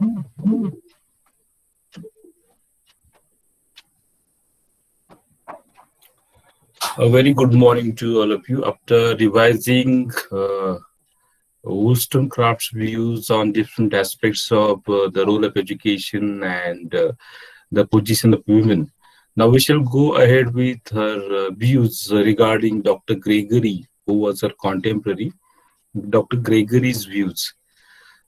A very good morning to all of you. After revising Wollstonecraft's views on different aspects of the role of education and the position of women, now we shall go ahead with her views regarding Dr. Gregory, who was her contemporary. Dr. Gregory's views.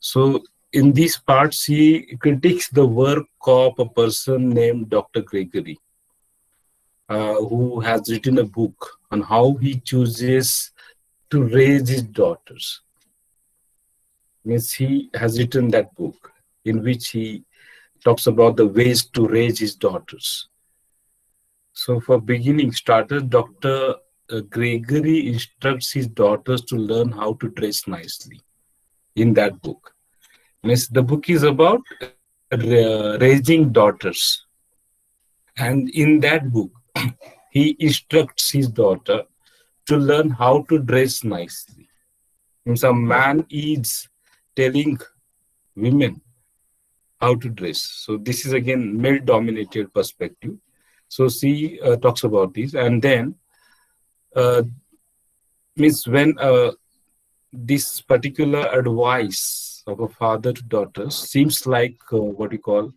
So, in these parts, he critiques the work of a person named Dr. Gregory, who has written a book on how he chooses to raise his daughters. Means he has written that book in which he talks about the ways to raise his daughters. So, for beginning starters, Dr. Gregory instructs his daughters to learn how to dress nicely in that book. Means the book is about raising daughters. And in that book, he instructs his daughter to learn how to dress nicely. Means a man is telling women how to dress. So this is again male-dominated perspective. So she talks about this, and then uh, means when this particular advice of a father to daughters seems like what you call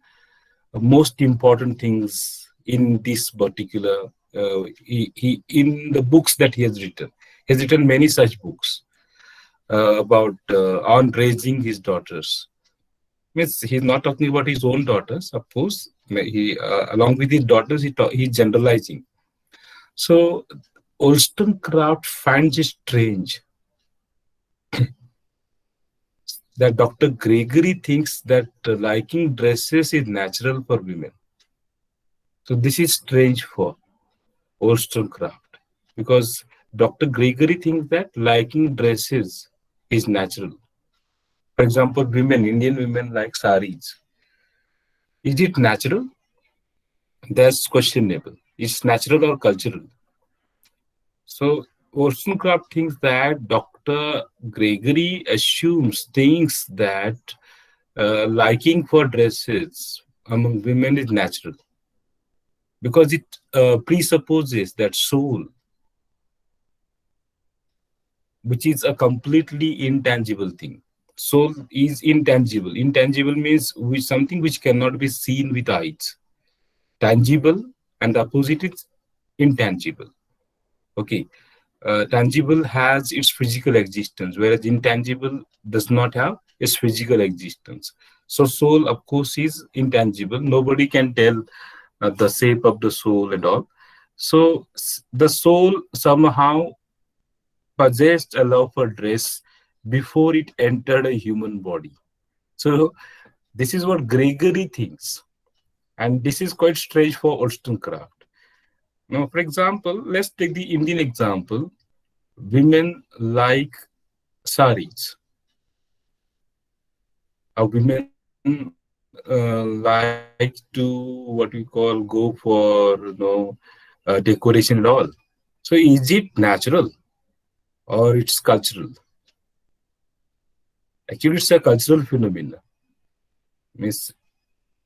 most important things in this particular he in the books that he has written. He has written many such books about on raising his daughters. Means he's not talking about his own daughters, of course. He along with his daughters, he's generalizing. So Wollstonecraft finds it strange that Dr. Gregory thinks that liking dresses is natural for women. So this is strange for Wollstonecraft because Dr. Gregory thinks that liking dresses is natural. For example, women, Indian women like saris. Is it natural? That's questionable. It's natural or cultural. So Wollstonecraft thinks that Dr. Gregory assumes things that liking for dresses among women is natural because it presupposes that soul, which is a completely intangible thing. Soul is intangible. Intangible means something which cannot be seen with eyes. Tangible and the opposite is intangible. Okay. Tangible has its physical existence, whereas intangible does not have its physical existence. So soul, of course, is intangible. Nobody can tell the shape of the soul and all. So the soul somehow possessed a love for dress before it entered a human body. So this is what Gregory thinks. And this is quite strange for Wollstonecraft. Now, for example, let's take the Indian example. Women like saris. Women like to what we call go for decoration and all. So is it natural or it's cultural? Actually, it's a cultural phenomenon. Means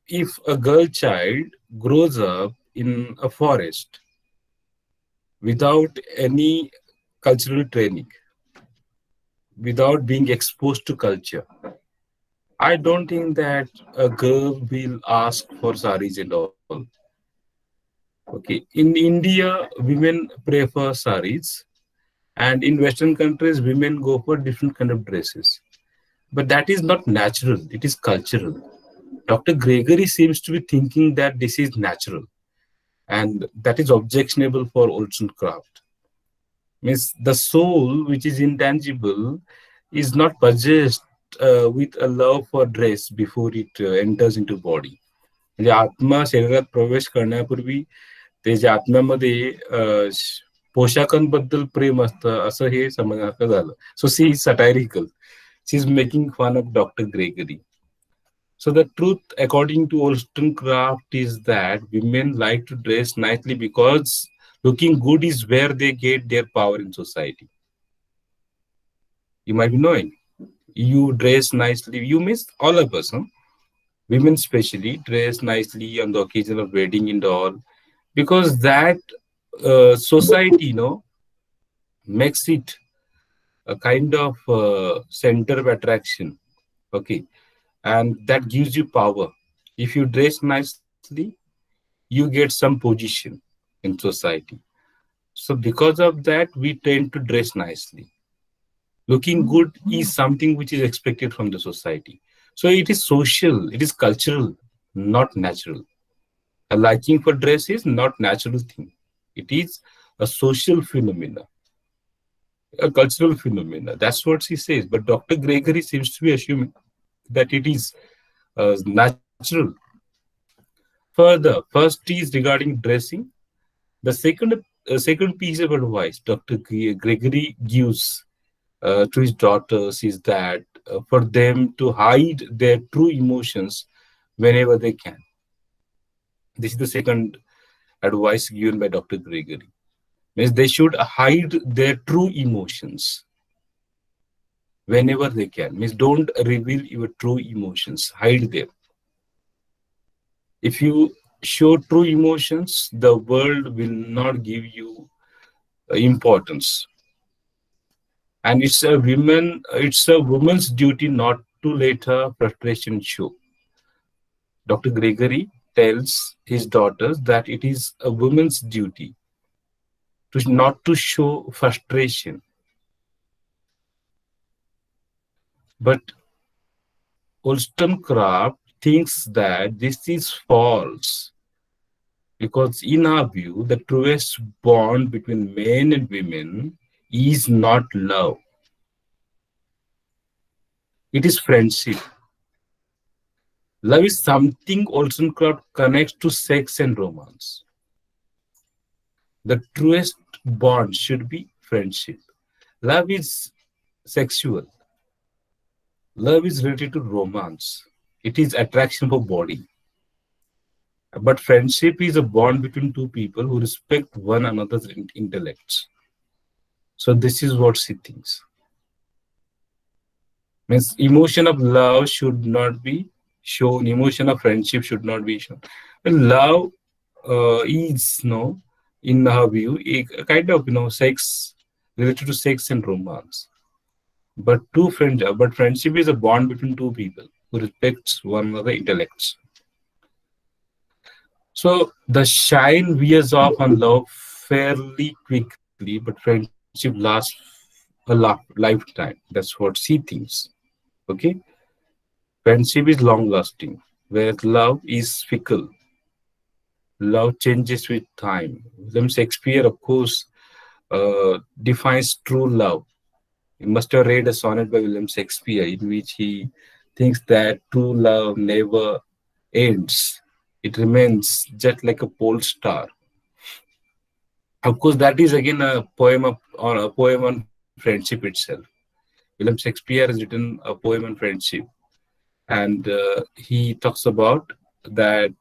if a girl child grows up in a forest without any cultural training, without being exposed to culture, I don't think that a girl will ask for saris and all. Okay, in India, women prefer saris, and in Western countries, women go for different kind of dresses. But that is not natural; it is cultural. Dr. Gregory seems to be thinking that this is natural, and that is objectionable for Wollstonecraft. Means the soul, which is intangible, is not possessed with a love for dress before it enters into body. म्हणजे आत्मा शरीरात प्रवेश करण्यापूर्वी त्याच्या आत्म्यामध्ये पोशाखांबद्दल प्रेम असतं असं हे समजण्याचं झालं. So she is satirical. She is making fun of doctor Gregory. So the truth, according to Wollstonecraft, is that women like to dress nicely because looking good is where they get their power in society. You might be knowing. You dress nicely. You miss all of us. Huh? Women especially dress nicely on the occasion of wedding and all, because that society, makes it a kind of center of attraction. Okay, and that gives you power. If you dress nicely, you get some position in society. So because of that, we tend to dress nicely. Looking good is something which is expected from the society. So it is social, it is cultural, not natural. A liking for dress is not natural thing. It is a social phenomena, a cultural phenomena. That's what she says. But Dr. Gregory seems to be assuming that it is natural. Further, first is regarding dressing. The second piece of advice Dr. Gregory gives to his daughters is that for them to hide their true emotions whenever they can. This is the second advice given by Dr. Gregory. Means they should hide their true emotions whenever they can. Means don't reveal your true emotions. Hide them. If you show true emotions, the world will not give you importance. And it's a woman's duty not to let her frustration show. Dr. Gregory tells his daughters that it is a woman's duty to not to show frustration. But Wollstonecraft thinks that this is false because, in our view, the truest bond between men and women is not love, it is friendship. Love is something Wollstonecraft connects to sex and romance. The truest bond should be friendship. Love is sexual. Love is related to romance. It is attraction for body. But friendship is a bond between two people who respect one another's intellects. So this is what she thinks. Means emotion of love should not be shown. Emotion of friendship should not be shown. And love is, in her view, a kind of sex related to sex and romance. But friendship is a bond between two people who respects one another intellects. So the shine wears off on love fairly quickly, but friendship lasts lifetime. That's what she thinks. Okay, friendship is long lasting, whereas love is fickle. Love changes with time. William Shakespeare, of course, defines true love. You must have read a sonnet by William Shakespeare in which he thinks that true love never ends. It remains just like a pole star. Of course, that is again a poem on friendship itself. William Shakespeare has written a poem on friendship, and he talks about that.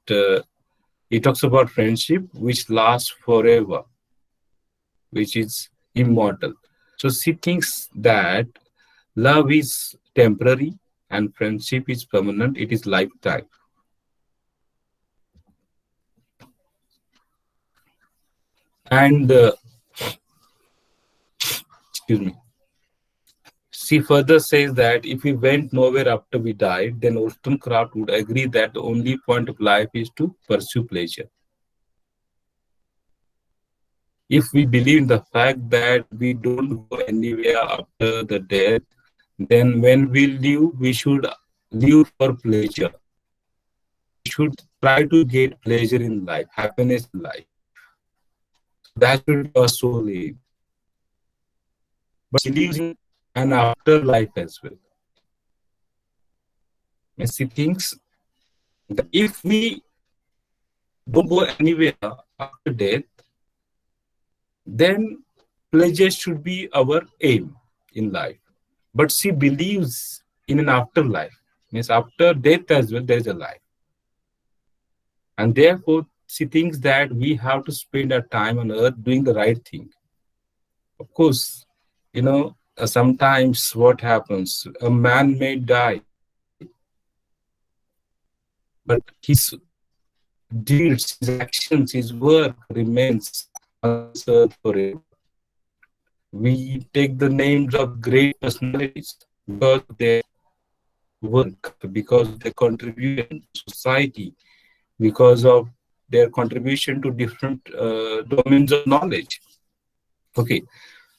He talks about friendship which lasts forever, which is immortal. So she thinks that love is temporary and friendship is permanent. It is lifetime. And excuse me. She further says that if we went nowhere after we died, then Wollstonecraft would agree that the only point of life is to pursue pleasure. If we believe in the fact that we don't go anywhere after the death, then when we live, we should live for pleasure. We should try to get pleasure in life, happiness in life. So that should be our sole aim. But she believes in an afterlife as well. And she thinks that if we don't go anywhere after death, then pleasure should be our aim in life. But she believes in an afterlife, means after death as well, there is a life. And therefore, she thinks that we have to spend our time on earth doing the right thing. Of course, sometimes what happens, a man may die but his deeds, his actions, his work remains on this earth forever. We take the names of great personalities because of their work, because of their contribution to society, because of their contribution to different domains of knowledge. Okay,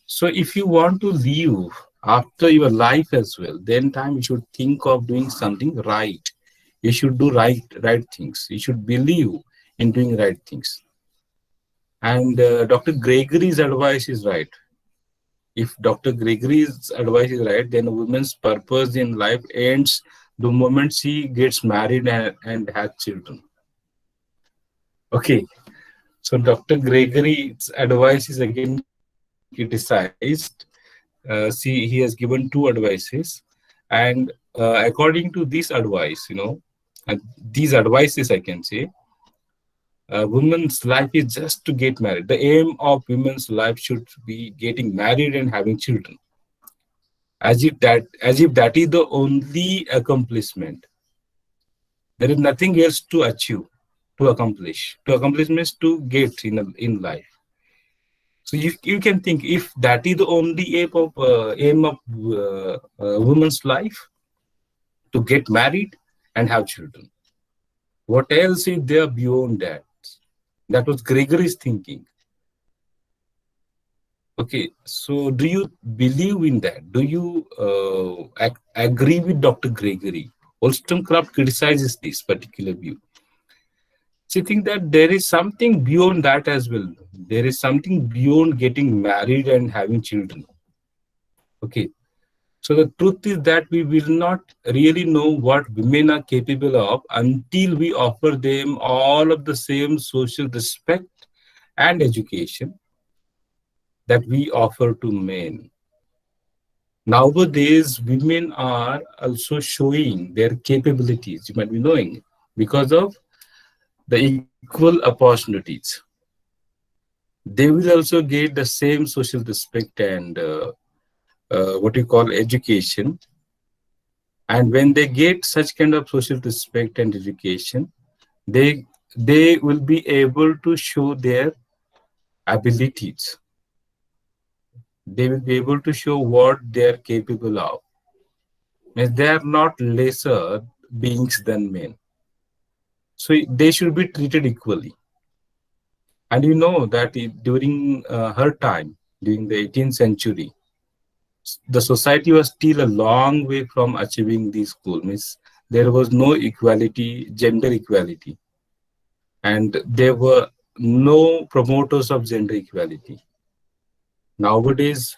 so if you want to live after your life as well, then time you should think of doing something right. You should do right things. You should believe in doing right things. And Dr. Gregory's advice is right. If Dr. Gregory's advice is right, then a woman's purpose in life ends the moment she gets married and has children. Okay, so Dr. Gregory's advice is again criticized. See, he has given two advices, and according to this advice, these advices, I can say, women's life is just to get married. The aim of women's life should be getting married and having children, as if that is the only accomplishment. There is nothing else to achieve, to accomplish. To accomplish means to get in life. So you can think if that is the only aim of woman's life, to get married and have children. What else is there beyond that? That was Gregory's thinking. Okay, so do you believe in that? Do you agree with Dr. Gregory? Wollstonecraft criticizes this particular view. She thinks that there is something beyond that as well. There is something beyond getting married and having children. Okay, so the truth is that we will not really know what women are capable of until we offer them all of the same social respect and education that we offer to men. Nowadays, women are also showing their capabilities, you might be knowing, because of the equal opportunities. They will also get the same social respect and what you call education. And when they get such kind of social respect and education, they they will be able to show their abilities. They will be able to show what they are capable of. Means they are not lesser beings than men. So they should be treated equally. And you know that during her time, during the 18th century, the society was still a long way from achieving this goal. Means there was no equality, gender equality, and there were no promoters of gender equality. Nowadays,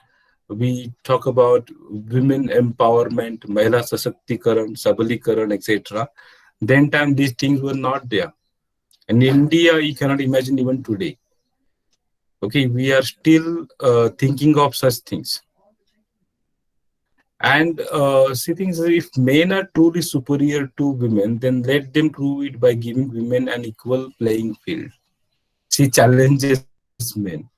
we talk about women empowerment, Mahila Sashактикаран, Sabalikaran, etc. Then time these things were not there. In India, you cannot imagine even today. Okay, we are still thinking of such things. And see things, if men are truly superior to women, then let them prove it by giving women an equal playing field. She challenges men.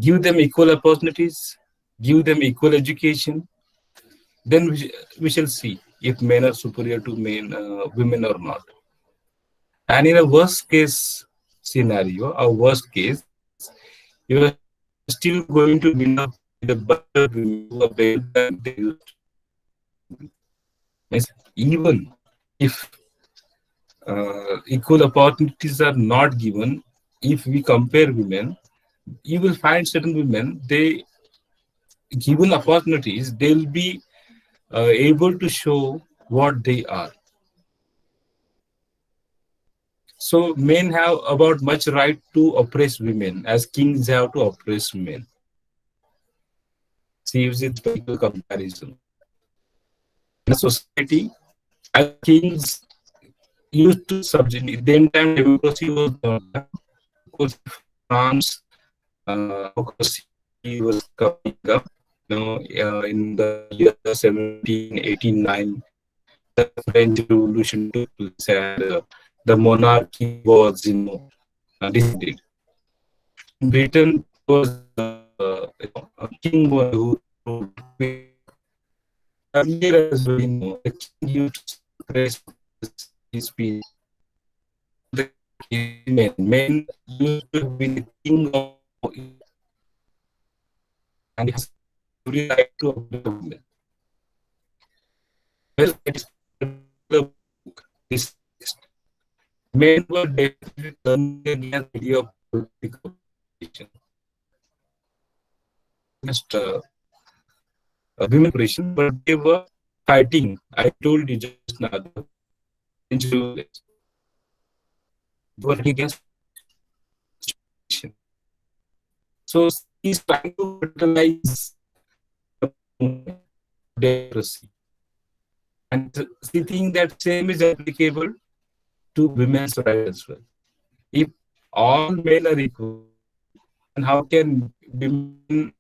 Give them equal opportunities, give them equal education, then we shall see if men are superior to women or not. And in a worst case scenario, a worst case, you are still going to end up with a bunch of women who are better than they used to be. Means even if equal opportunities are not given, if we compare women, you will find certain women, they given opportunities, they'll be able to show what they are. So men have about much right to oppress women as kings have to oppress men. See, use this particular comparison. In a society, as kings used to subjugate, then time democracy was not there. Because France, democracy was coming up. In the year 1789, the French Revolution took place, and the monarchy was, decided. In Britain, there was a king who ruled. Earlier as well, the king used to suppress his speech. The case men used to be the king of India, and has every right to oppose the women. Well, that is the book. This text. Men were definitely turning against the idea of political operation, against women operation, but they were fighting. I told you just now, the French rulers. They were against operation. So he is trying to fertilize the democracy. And she thinks that same is applicable to women's rights as well. If all men are equal, then how can women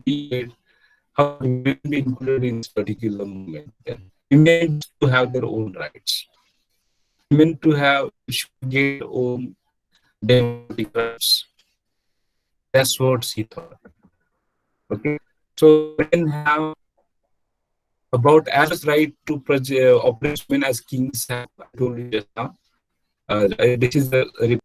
be how can women be included in this particular movement? Then women to have their own rights. Women to have should get their own democratic rights. That's what she thought. Okay, so men have about as much right to oppress women as kings have. I told you just now. This is the